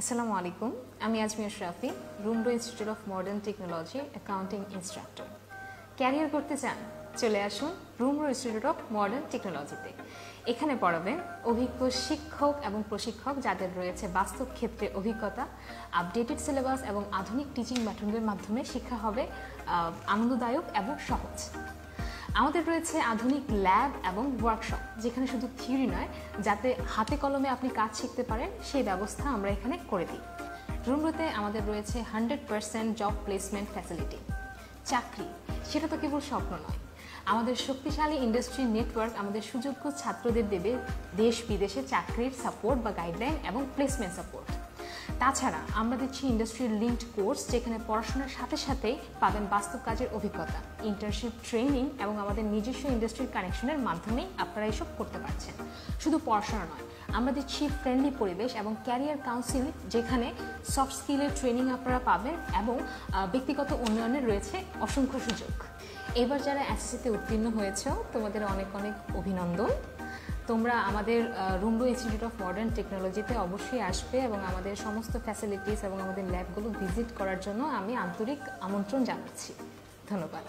আসসালামু আলাইকুম, আমি Ajmir Rafi, Rumdo institute of modern technology accounting instructor. Career করতে চান? চলে আসুন রুমডো ইনস্টিটিউট অফ মডার্ন টেকনোলজিতে। এখানে পড়াবেন অভিজ্ঞ শিক্ষক এবং প্রশিক্ষক যাদের রয়েছে বাস্তব ক্ষেত্রে অভিজ্ঞতা, আপডেটেড সিলেবাস এবং আধুনিক টিচিং মেথডের মাধ্যমে শিক্ষা হবে আনন্দদায়ক এবং সহজ। আমাদের রয়েছে আধুনিক ল্যাব এবং ওয়ার্কশপ, যেখানে শুধু থিওরি নয়, যাতে হাতে কলমে আপনি কাজ শিখতে পারেন সেই ব্যবস্থা আমরা এখানে করে দিই। রুমডোতে আমাদের রয়েছে 100% জব প্লেসমেন্ট ফ্যাসিলিটি। চাকরি সেটা তো কেবল স্বপ্ন নয়, আমাদের শক্তিশালী ইন্ডাস্ট্রি নেটওয়ার্ক আমাদের সুযোগ্য ছাত্রদের দেবে দেশ বিদেশে চাকরির সাপোর্ট বা গাইডলাইন এবং প্লেসমেন্ট সাপোর্ট। তাছাড়া আমরা দিচ্ছি ইন্ডাস্ট্রিয়াল লিঙ্কড কোর্স, যেখানে পড়াশোনার সাথে সাথেই পাবেন বাস্তব কাজের অভিজ্ঞতা, ইন্টার্নশিপ, ট্রেনিং এবং আমাদের নিজস্ব ইন্ডাস্ট্রির কানেকশনের মাধ্যমেই আপনারা এসব করতে পারছেন। শুধু পড়াশোনা নয়, আমরা দিচ্ছি ফ্রেন্ডলি পরিবেশ এবং ক্যারিয়ার কাউন্সিল, যেখানে সফট স্কিলের ট্রেনিং আপনারা পাবেন এবং ব্যক্তিগত উন্নয়নের রয়েছে অসংখ্য সুযোগ। এবার যারা এসএসসিতে উত্তীর্ণ হয়েছে তোমাদের অনেক অনেক অভিনন্দন। তোমরা আমাদের রুমডো ইনস্টিটিউট অফ মডার্ন টেকনোলজিতে অবশ্যই আসবে এবং আমাদের সমস্ত ফ্যাসিলিটিস এবং আমাদের ল্যাবগুলো ভিজিট করার জন্য আমি আন্তরিক আমন্ত্রণ জানাচ্ছি। ধন্যবাদ।